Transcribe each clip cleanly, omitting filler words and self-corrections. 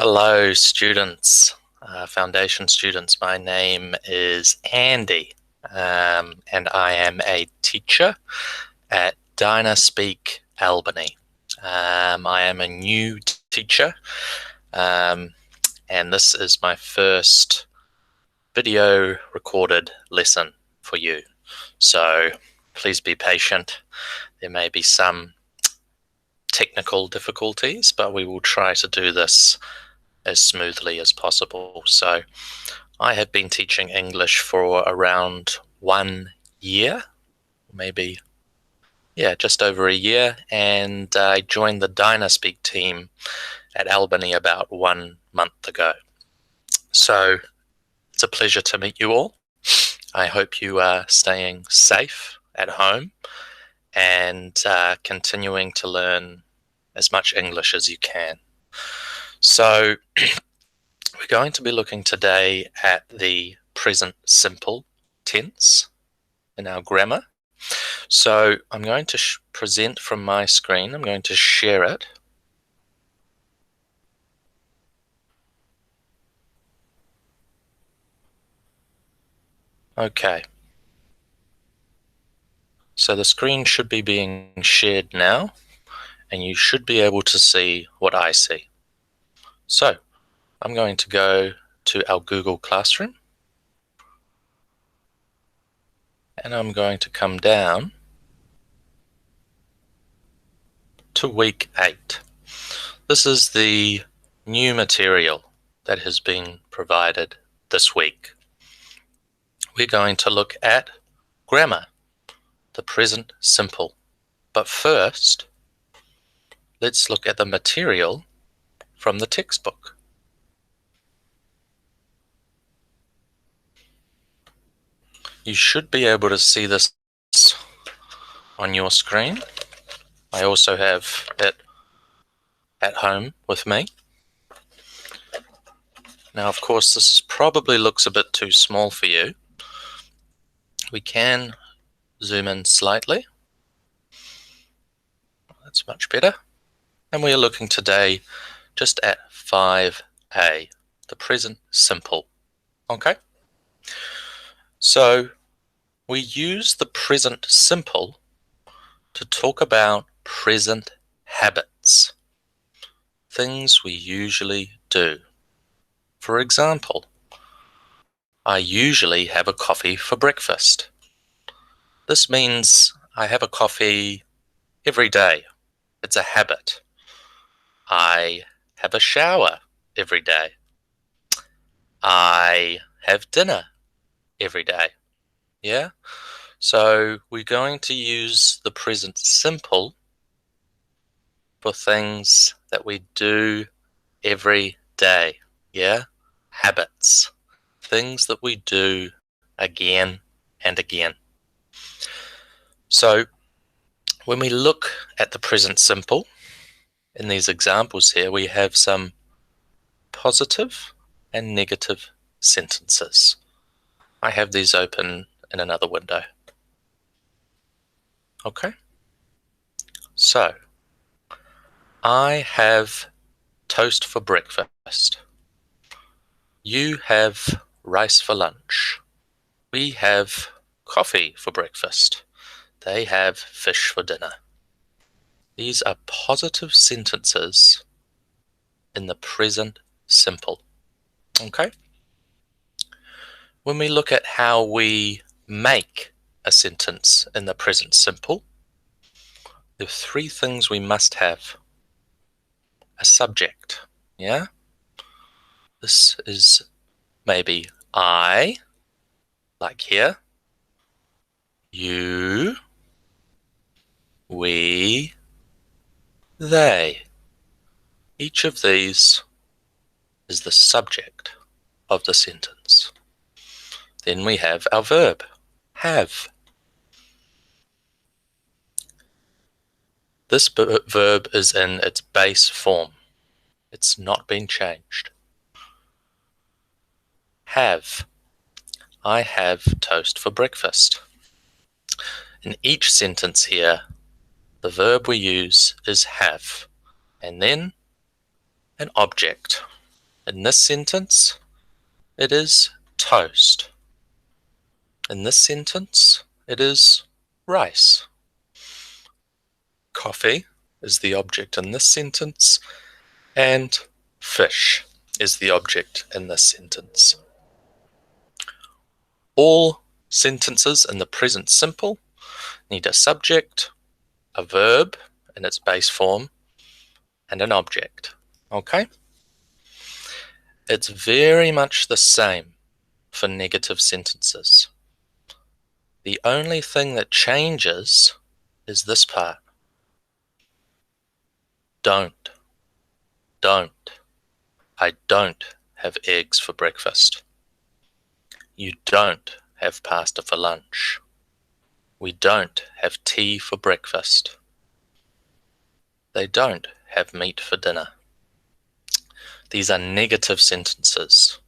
Hello, students, foundation students. My name is Andy, and I am a teacher at DynaSpeak Albany. I am a new teacher, and this is my first video recorded lesson for you. So please be patient. There may be some technical difficulties, but we will try to do this as smoothly as possible. So I have been teaching English for around 1 year, maybe, just over a year, and I joined the DynaSpeak team at Albany about 1 month ago. So it's a pleasure to meet you all. I hope you are staying safe at home and continuing to learn as much English as you can. So we're going to be looking today at the present simple tense in our grammar. So I'm going to present from my screen. I'm going to share it. Okay. So the screen should be being shared now, and you should be able to see what I see. So I'm going to go to our Google Classroom, and I'm going to come down to week 8. This is the new material that has been provided this week. We're going to look at grammar, the present simple. But first, let's look at the material from the textbook. You should be able to see this on your screen. I also have it at home with me. Now, of course, this probably looks a bit too small for you. We can zoom in slightly. That's much better. And we are looking today just at 5a, the present simple. Okay? So we use the present simple to talk about present habits, things we usually do. For example, I usually have a coffee for breakfast. This means I have a coffee every day. It's a habit. I have a shower every day. I have dinner every day. Yeah? So we're going to use the present simple for things that we do every day. Yeah? Habits. Things that we do again and again. So when we look at the present simple, in these examples here, we have some positive and negative sentences. I have these open in another window. Okay? So, I have toast for breakfast. You have rice for lunch. We have coffee for breakfast. They have fish for dinner. These are positive sentences in the present simple. Okay? When we look at how we make a sentence in the present simple, there are 3 things we must have. A subject, yeah? This is maybe I, like here, you, we, they. Each of these is the subject of the sentence. Then we have our verb, have. This verb is in its base form. It's not been changed. Have. I have toast for breakfast. In each sentence here, the verb we use is have, and then an object. In this sentence, it is toast. In this sentence, it is rice. Coffee is the object in this sentence, and fish is the object in this sentence. All sentences in the present simple need a subject, a verb in its base form, and an object. Okay? It's very much the same for negative sentences. The only thing that changes is this part. Don't. Don't. I don't have eggs for breakfast. You don't have pasta for lunch. We don't have tea for breakfast. They don't have meat for dinner. These are negative sentences,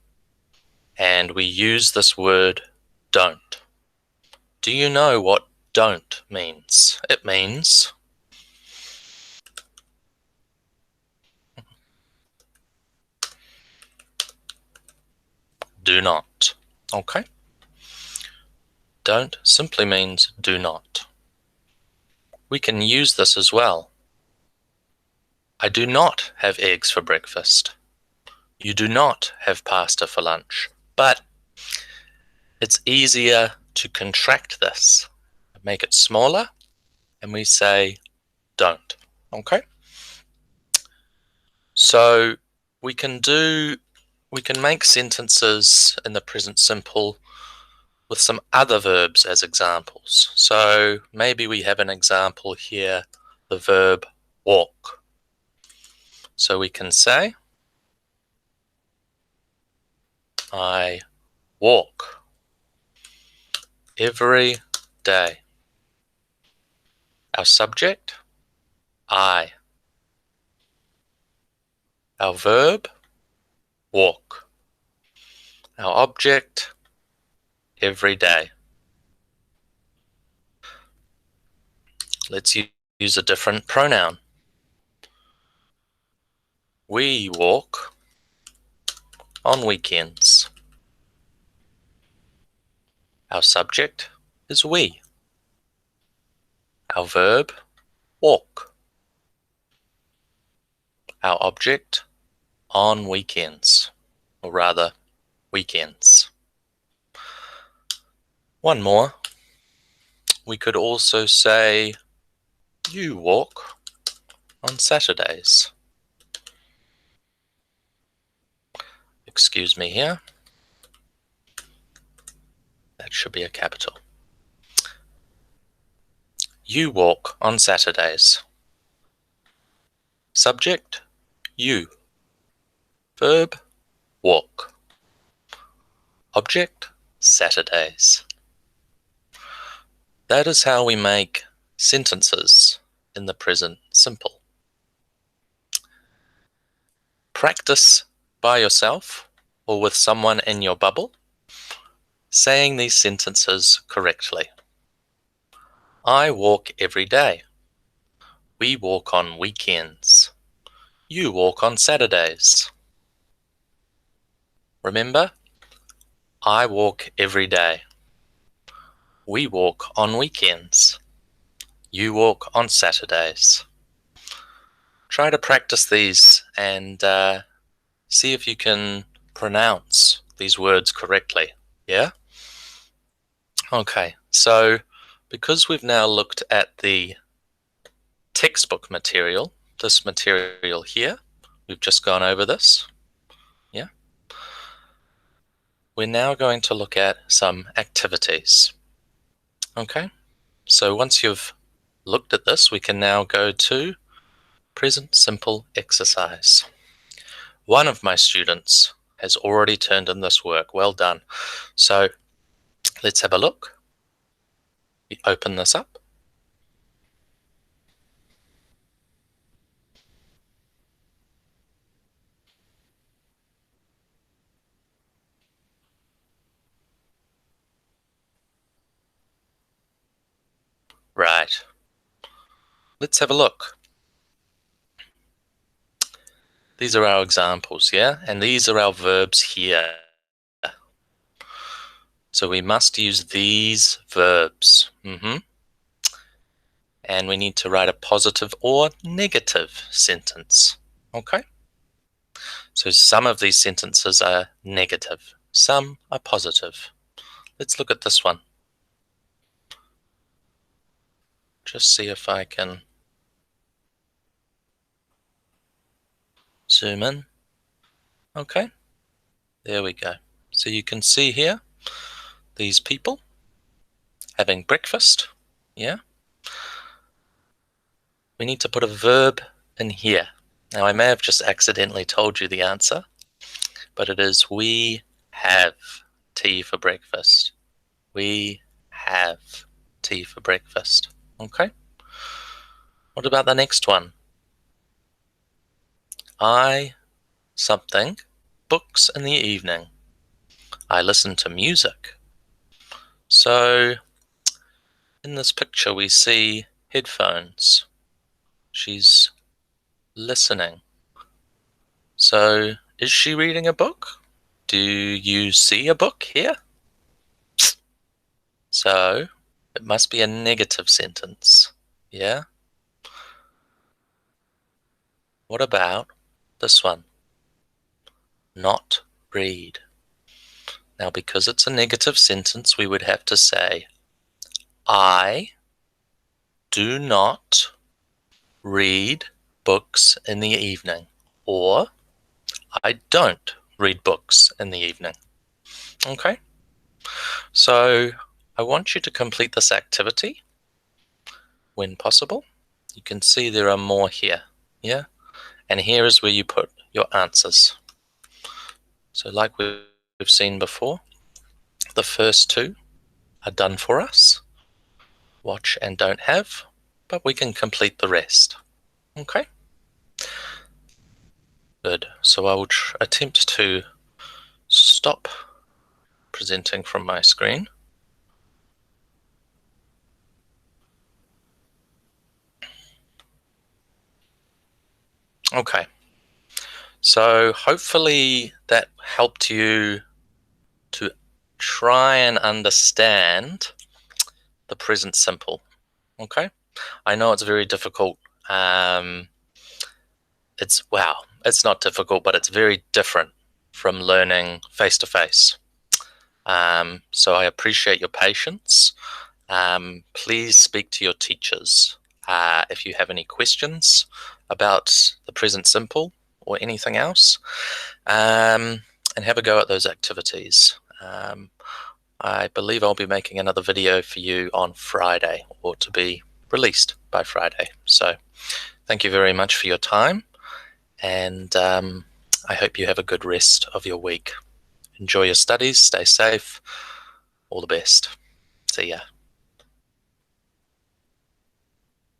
and we use this word don't. Do you know what don't means? It means do not. Okay? Don't simply means do not. We can use this as well. I do not have eggs for breakfast. You do not have pasta for lunch. But it's easier to contract this, make it smaller, and we say don't. Okay? So we can make sentences in the present simple with some other verbs as examples. So maybe we have an example here, the verb walk. So we can say, I walk every day. Our subject, I. Our verb, walk. Our object, every day. Let's use a different pronoun. We walk on weekends. Our subject is we. Our verb, walk. Our object, on weekends, or rather, weekends. One more. We could also say, you walk on Saturdays. Excuse me here. That should be a capital. You walk on Saturdays. Subject, you. Verb, walk. Object, Saturdays. That is how we make sentences in the present simple. Practice by yourself or with someone in your bubble, saying these sentences correctly. I walk every day. We walk on weekends. You walk on Saturdays. Remember, I walk every day. We walk on weekends. You walk on Saturdays. Try to practice these and see if you can pronounce these words correctly. Yeah? Okay, so because we've now looked at the textbook material, this material here, we've just gone over this. Yeah? We're now going to look at some activities. Okay, so once you've looked at this, we can now go to present simple exercise. One of my students has already turned in this work. Well done. So let's have a look. We open this up. Right. Let's have a look. These are our examples, yeah? And these are our verbs here. So we must use these verbs. And we need to write a positive or negative sentence. Okay? So some of these sentences are negative. Some are positive. Let's look at this one. Just see if I can zoom in. Okay, there we go. So you can see here, these people having breakfast, yeah? We need to put a verb in here. Now I may have just accidentally told you the answer, but it is we have tea for breakfast. We have tea for breakfast. Okay? What about the next one? I something books in the evening. I listen to music. So in this picture we see headphones. She's listening. So is she reading a book? Do you see a book here? So it must be a negative sentence. Yeah? What about this one? Not read. Now, because it's a negative sentence, we would have to say, I do not read books in the evening, or I don't read books in the evening. Okay? So I want you to complete this activity when possible. You can see there are more here, yeah? And here is where you put your answers. So like we've seen before, the first two are done for us. Watch and don't have, but we can complete the rest. Okay? Good. So I will attempt to stop presenting from my screen. Okay. So hopefully that helped you to try and understand the present simple. Okay? I know it's very difficult. It's not difficult, but it's very different from learning face to face. So I appreciate your patience. Please speak to your teachers if you have any questions about the present simple or anything else, and have a go at those activities. I believe I'll be making another video for you on Friday, or to be released by Friday. So thank you very much for your time, and I hope you have a good rest of your week. Enjoy your studies, stay safe, all the best. See ya.